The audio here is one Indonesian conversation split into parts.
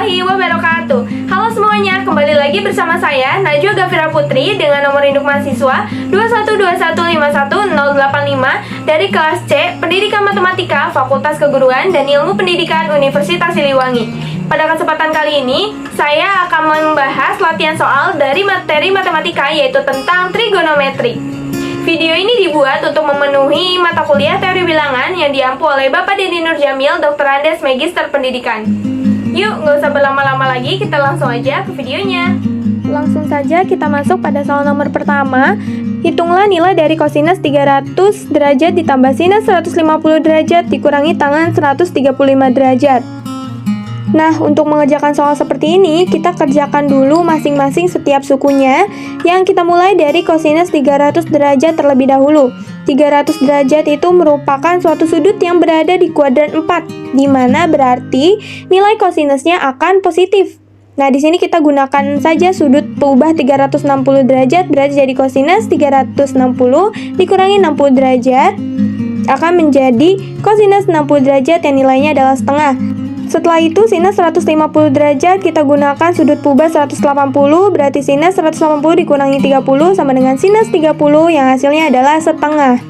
warahmatullahi wabarakatuh. Halo semuanya, kembali lagi bersama saya Najwa Gafira Putri dengan nomor induk mahasiswa 212151085 dari kelas C Pendidikan Matematika Fakultas Keguruan dan Ilmu Pendidikan Universitas Siliwangi. Pada kesempatan kali ini, saya akan membahas latihan soal dari materi matematika yaitu tentang trigonometri. Video ini dibuat untuk memenuhi mata kuliah teori bilangan yang diampu oleh Bapak Deddy Nurjamil, Dr. Andes, Magister Pendidikan. Yuk, nggak usah berlama-lama lagi, kita langsung aja ke videonya. Langsung saja kita masuk pada soal nomor pertama. Hitunglah nilai dari kosinus 300 derajat ditambah sinus 150 derajat dikurangi tangan 135 derajat. Nah, untuk mengerjakan soal seperti ini, kita kerjakan dulu masing-masing setiap sukunya, yang kita mulai dari kosinus 300 derajat terlebih dahulu. 300 derajat itu merupakan suatu sudut yang berada di kuadran 4, di mana berarti nilai kosinusnya akan positif. Nah, di sini kita gunakan saja sudut peubah 360 derajat, berarti jadi kosinus 360 dikurangi 60 derajat, akan menjadi kosinus 60 derajat yang nilainya adalah setengah. Setelah itu sinus 150 derajat kita gunakan sudut peubah 180, berarti sinus 180 dikurangi 30 sama dengan sinus 30 yang hasilnya adalah setengah.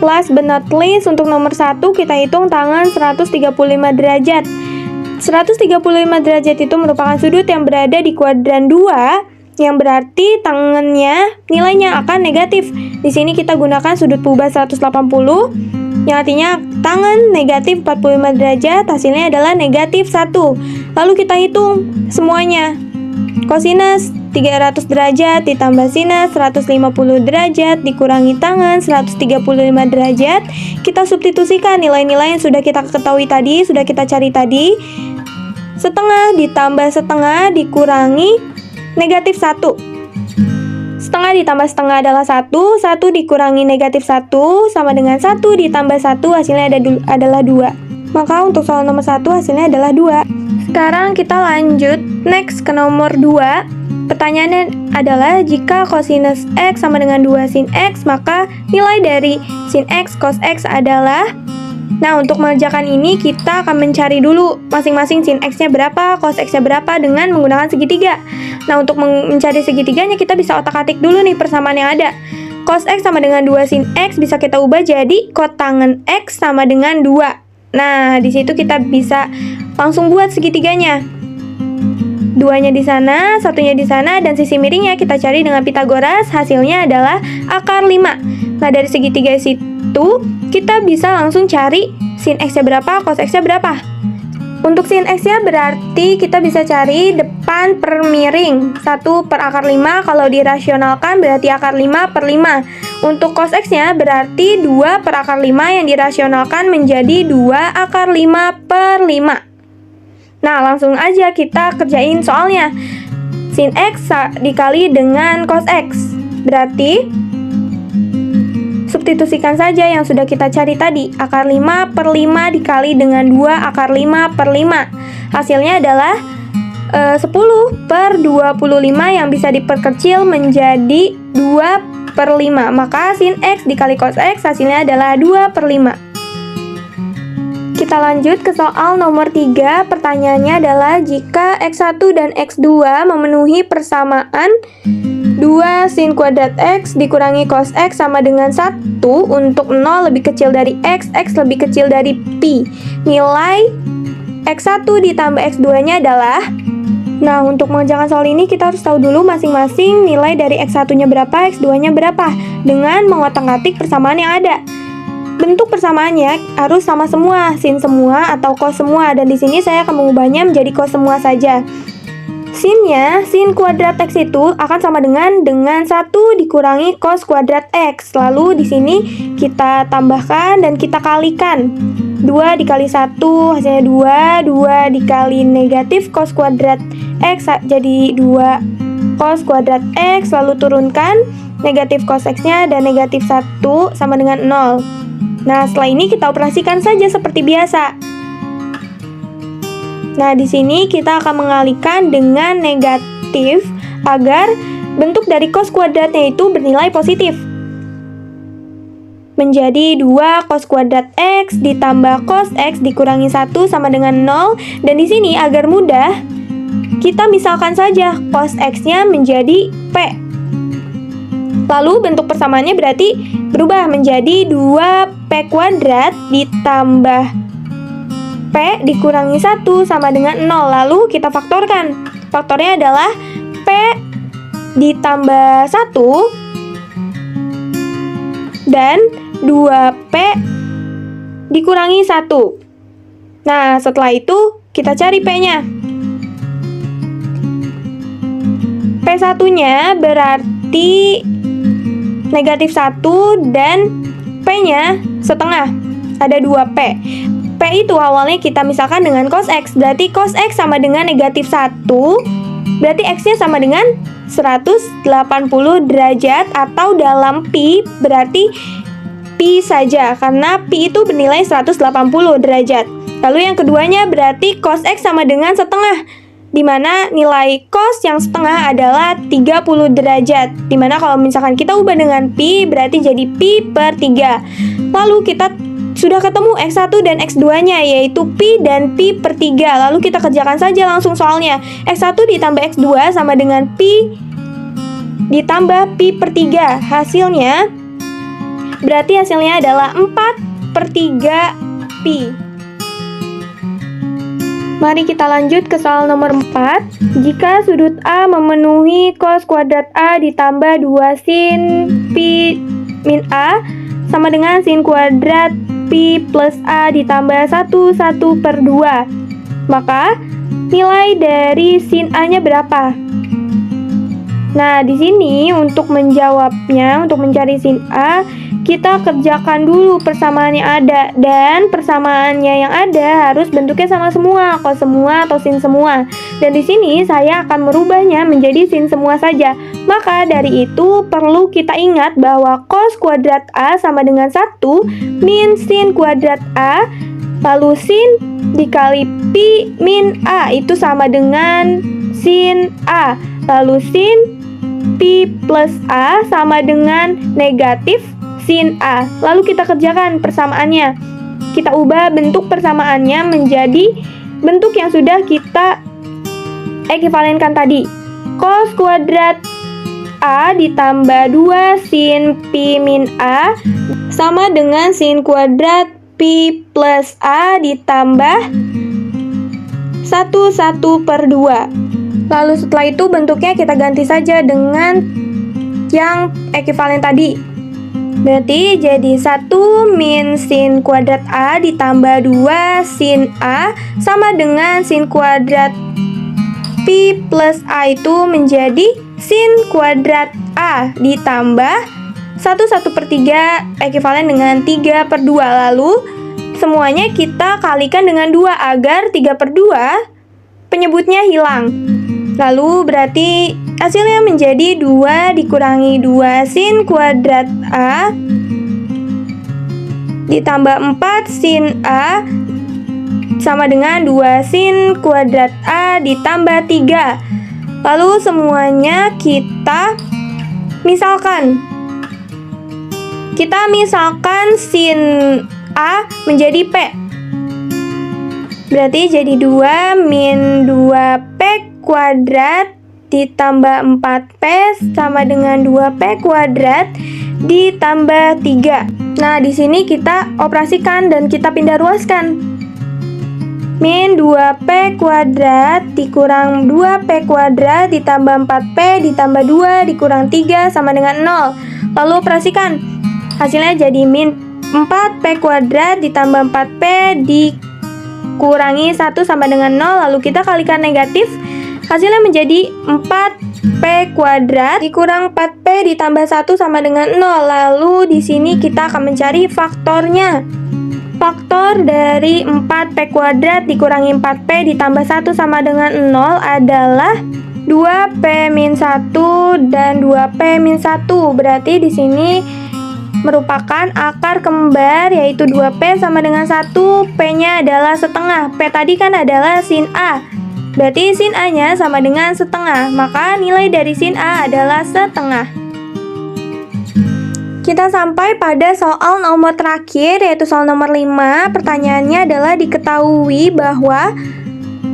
Last but not least, untuk nomor 1 kita hitung tangan 135 derajat. 135 derajat itu merupakan sudut yang berada di kuadran 2, yang berarti tangannya nilainya akan negatif. Di sini kita gunakan sudut peubah 180, yang artinya tangan negatif 45 derajat, hasilnya adalah negatif 1. Lalu kita hitung semuanya. Kosinus 300 derajat ditambah sinus 150 derajat dikurangi tangan 135 derajat. Kita substitusikan nilai-nilai yang sudah kita ketahui tadi, sudah kita cari tadi. Setengah ditambah setengah dikurangi negatif 1. Setengah ditambah setengah adalah 1, 1 dikurangi negatif 1 sama dengan 1 ditambah 1 hasilnya adalah 2. Maka untuk soal nomor 1 hasilnya adalah 2. Sekarang kita lanjut next ke nomor 2. Pertanyaannya adalah jika kosinus X sama dengan 2 sin X, maka nilai dari sin X cos X adalah. Nah, untuk mengerjakan ini kita akan mencari dulu masing-masing sin X-nya berapa, cos X-nya berapa dengan menggunakan segitiga. Nah, untuk mencari segitiganya kita bisa otak-atik dulu nih persamaan yang ada. Cos X sama dengan 2 sin X bisa kita ubah jadi kotangen X sama dengan 2. Nah, di situ kita bisa langsung buat segitiganya. 2-nya di sana, 1-nya di sana, dan sisi miringnya kita cari dengan Pitagoras, hasilnya adalah akar 5. Nah, dari segitiga situ kita bisa langsung cari sin X-nya berapa, cos X-nya berapa. Untuk sin X-nya berarti kita bisa cari depan per miring 1 per akar 5, kalau dirasionalkan berarti akar 5 per 5. Untuk cos X-nya berarti 2 per akar 5 yang dirasionalkan menjadi 2 akar 5 per 5. Nah, langsung aja kita kerjain soalnya. Sin X dikali dengan cos X, berarti substitusikan saja yang sudah kita cari tadi. Akar 5 per 5 dikali dengan 2 akar 5 per 5. Hasilnya adalah 10 per 25 yang bisa diperkecil menjadi 2 per 5. Maka sin X dikali cos X hasilnya adalah 2 per 5. Kita lanjut ke soal nomor 3. Pertanyaannya adalah jika X1 dan X2 memenuhi persamaan 2 sin kuadrat X dikurangi cos X sama dengan 1 untuk 0 lebih kecil dari X, X lebih kecil dari Pi. Nilai X1 ditambah X2-nya adalah. Nah, untuk mengerjakan soal ini kita harus tahu dulu masing-masing nilai dari X1-nya berapa, X2-nya berapa, dengan mengotak-atik persamaan yang ada. Bentuk persamaannya harus sama semua, sin semua atau cos semua, dan di sini saya akan mengubahnya menjadi cos semua saja. Sinnya, sin kuadrat X itu akan sama dengan 1 dikurangi cos kuadrat X. Lalu di sini kita tambahkan dan kita kalikan. 2 dikali 1 hasilnya 2, 2 dikali negatif cos kuadrat X jadi 2 cos kuadrat X, lalu turunkan negatif cos X-nya dan negatif 1 sama dengan 0. Nah, setelah ini kita operasikan saja seperti biasa. Nah, di sini kita akan mengalihkan dengan negatif agar bentuk dari cos kuadratnya itu bernilai positif. menjadi 2 cos kuadrat X ditambah cos X dikurangi 1 sama dengan 0. Dan di sini agar mudah, kita misalkan saja cos X-nya menjadi P. Lalu bentuk persamaannya berarti berubah menjadi 2P kuadrat ditambah P dikurangi 1 sama dengan 0. Lalu kita faktorkan. Faktornya adalah P ditambah 1 dan 2P dikurangi 1. Nah, setelah itu kita cari P-nya. P1-nya berarti negatif 1 dan P-nya setengah. Ada 2P. P itu awalnya kita misalkan dengan cos X. Berarti cos X sama dengan negatif 1. Berarti X-nya sama dengan 180 derajat atau dalam pi berarti pi saja karena pi itu bernilai 180 derajat. Lalu yang keduanya berarti cos X sama dengan setengah, dimana nilai cos yang setengah adalah 30 derajat. Dimana kalau misalkan kita ubah dengan pi berarti jadi pi per 3. Lalu kita sudah ketemu X1 dan X2-nya yaitu pi dan pi per 3. Lalu kita kerjakan saja langsung soalnya. X1 ditambah X2 sama dengan pi ditambah pi per 3. Berarti hasilnya adalah 4 per 3 pi. Mari kita lanjut ke soal nomor 4. Jika sudut A memenuhi cos kuadrat A ditambah 2 sin pi min A sama dengan sin kuadrat pi plus A ditambah 1 per 2, maka nilai dari sin A-nya berapa? Nah, di sini untuk menjawabnya, untuk mencari sin A, kita kerjakan dulu persamaan yang ada. Dan persamaannya yang ada harus bentuknya sama semua, cos semua atau sin semua. Dan di sini saya akan merubahnya menjadi sin semua saja. Maka dari itu perlu kita ingat bahwa cos kuadrat A sama dengan 1 min sin kuadrat A, lalu sin dikali pi min A itu sama dengan sin A. Lalu sin pi plus A sama dengan negatif sin A. Lalu kita kerjakan persamaannya. Kita ubah bentuk persamaannya menjadi bentuk yang sudah kita ekivalenkan tadi. Cos kuadrat A ditambah 2 sin pi min A sama dengan sin kuadrat pi plus A ditambah 1 per 2. Lalu setelah itu bentuknya kita ganti saja dengan yang ekivalen tadi. Berarti jadi 1 min sin kuadrat A ditambah 2 sin A sama dengan sin kuadrat pi plus A itu menjadi sin kuadrat A ditambah 1 per 3 ekivalen dengan 3 per 2. Lalu semuanya kita kalikan dengan 2 agar 3 per 2 penyebutnya hilang. Lalu berarti hasilnya menjadi 2 dikurangi 2 sin kuadrat A ditambah 4 sin A sama dengan 2 sin kuadrat A ditambah 3. Lalu semuanya kita misalkan. Kita misalkan sin A menjadi P. Berarti jadi 2 min 2P kuadrat ditambah 4P sama dengan 2P kuadrat ditambah 3. Nah, di sini kita operasikan dan kita pindah ruaskan. Min 2P kuadrat dikurang 2P kuadrat ditambah 4P ditambah 2 dikurang 3 sama dengan 0. Lalu operasikan. Hasilnya jadi min 4P kuadrat ditambah 4P dikurangi 1 sama dengan 0. Lalu kita kalikan negatif. Hasilnya menjadi 4P kuadrat dikurang 4P ditambah 1 sama dengan 0. Lalu di sini kita akan mencari faktornya. Faktor dari 4P kuadrat dikurangi 4P ditambah 1 sama dengan 0 adalah 2P min 1 dan 2P min 1. Berarti di sini merupakan akar kembar yaitu 2P sama dengan 1. P-nya adalah setengah. P tadi kan adalah sin A. Berarti sin A-nya sama dengan setengah, maka nilai dari sin A adalah setengah. Kita sampai pada soal nomor terakhir, yaitu soal nomor 5. Pertanyaannya adalah diketahui bahwa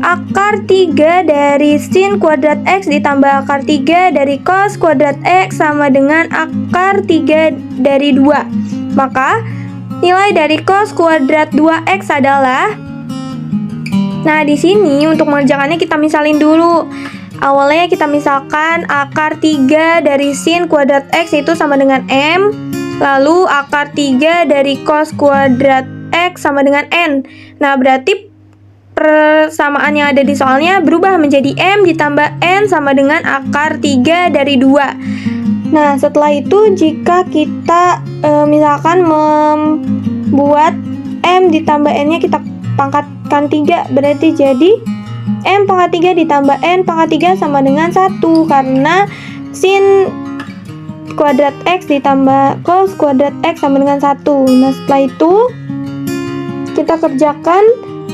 akar 3 dari sin kuadrat X ditambah akar 3 dari cos kuadrat X sama dengan akar 3 dari 2. Maka nilai dari cos kuadrat 2X adalah... Nah, di sini untuk mengerjakannya kita misalin dulu. Awalnya kita misalkan akar 3 dari sin kuadrat X itu sama dengan M. Lalu akar 3 dari cos kuadrat X sama dengan N. Nah, berarti persamaan yang ada di soalnya berubah menjadi M ditambah N sama dengan akar 3 dari 2. Nah, setelah itu jika kita misalkan membuat M ditambah N-nya kita pangkatkan 3, berarti jadi M pangkat 3 ditambah N pangkat 3 sama dengan 1, karena sin kuadrat X ditambah cos kuadrat X sama dengan 1. Nah, setelah itu kita kerjakan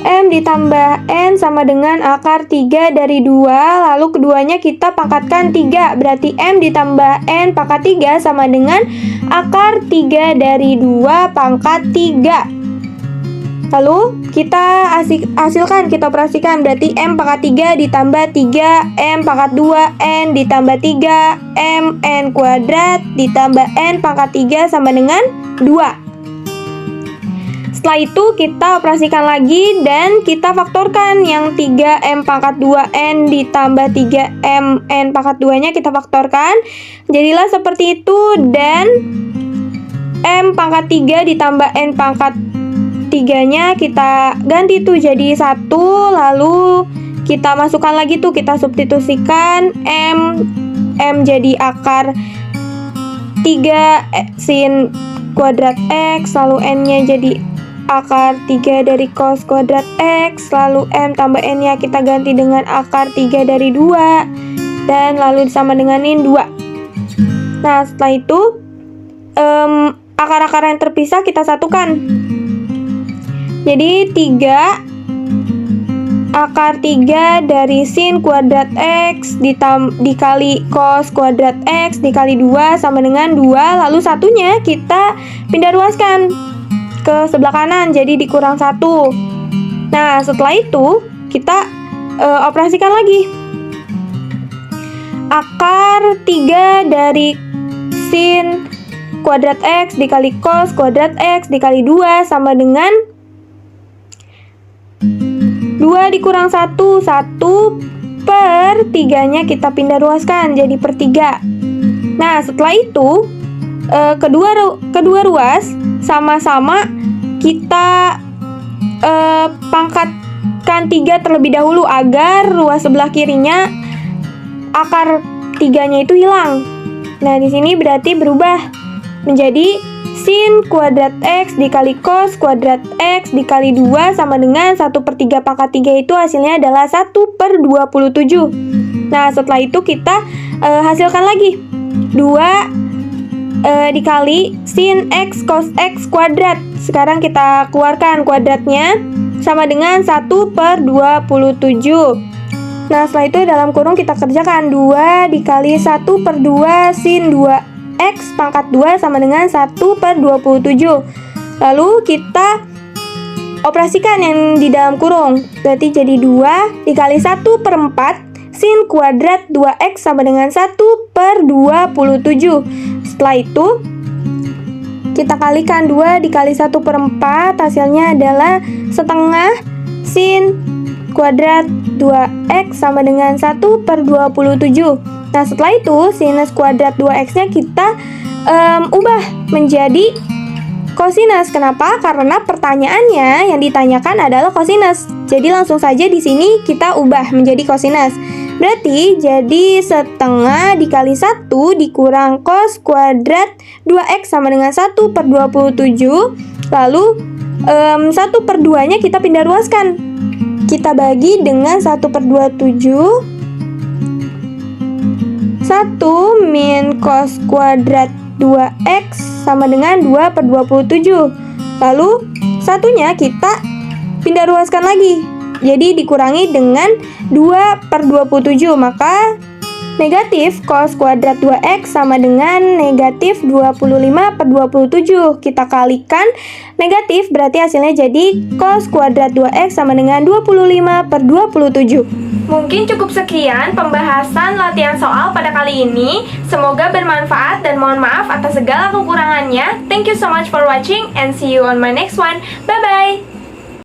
M ditambah N sama dengan akar 3 dari 2, lalu keduanya kita pangkatkan 3, berarti M ditambah N pangkat 3 sama dengan akar 3 dari 2 pangkat 3. Lalu kita hasilkan, kita operasikan, berarti M pangkat 3 ditambah 3 M pangkat 2 N ditambah 3 M N kuadrat ditambah N pangkat 3 sama dengan 2. Setelah itu kita operasikan lagi dan kita faktorkan yang 3M pangkat 2N ditambah 3M N pangkat 2-nya kita faktorkan. Jadilah seperti itu, dan M pangkat 3 ditambah N pangkat 3-nya kita ganti tuh jadi 1, lalu kita masukkan lagi tuh, kita substitusikan M jadi akar 3 sin kuadrat X, lalu N-nya jadi akar 3 dari cos kuadrat X, lalu M tambah N-nya kita ganti dengan akar 3 dari 2, dan lalu sama denganin 2. Nah, setelah itu akar-akar yang terpisah kita satukan. Jadi 3 akar 3 dari sin kuadrat X dikali cos kuadrat X dikali 2 sama dengan 2, lalu satunya kita pindah ruaskan ke sebelah kanan, jadi dikurang 1. Nah, setelah itu kita operasikan lagi. Akar 3 dari sin kuadrat X dikali cos kuadrat X dikali 2 sama dengan 2 dikurang 1, 1 per 3-nya kita pindah ruaskan jadi per 3. Nah, setelah itu kedua ruas sama-sama kita pangkatkan 3 terlebih dahulu agar ruas sebelah kirinya akar 3-nya itu hilang. Nah, di sini berarti berubah menjadi sin kuadrat X dikali cos kuadrat X dikali 2 sama dengan 1 per 3 pangkat 3, itu hasilnya adalah 1 per 27. Nah, setelah itu kita hasilkan lagi 2 dikali sin X cos X kuadrat. Sekarang kita keluarkan kuadratnya, sama dengan 1 per 27. Nah, setelah itu dalam kurung kita kerjakan 2 dikali 1 per 2 sin 2 X pangkat 2 sama dengan 1 per 27. Lalu kita operasikan yang di dalam kurung, berarti jadi 2 dikali 1 per 4 sin kuadrat 2X sama dengan 1 per 27. Setelah itu kita kalikan 2 dikali 1 per 4, hasilnya adalah setengah sin kuadrat 2X sama dengan 1 per 27. Nah, setelah itu sinus kuadrat 2X-nya kita ubah menjadi kosinus. Kenapa? Karena pertanyaannya yang ditanyakan adalah kosinus. Jadi langsung saja di sini kita ubah menjadi kosinus. Berarti jadi setengah dikali 1 dikurang cos kuadrat 2X sama dengan 1 per 27. Lalu 1 per 2-nya kita pindah ruaskan. Kita bagi dengan 1 per 27. 1 min cos kuadrat 2X sama dengan 2 per 27. Lalu satunya kita pindah ruaskan lagi, jadi dikurangi dengan 2 per 27. Maka Negatif cos kuadrat 2x sama dengan negatif 25/27. Kita kalikan negatif berarti hasilnya jadi cos kuadrat 2x sama dengan 25/27. Mungkin cukup sekian pembahasan latihan soal pada kali ini. Semoga bermanfaat dan mohon maaf atas segala kekurangannya. Thank you so much for watching and see you on my next one. Bye-bye!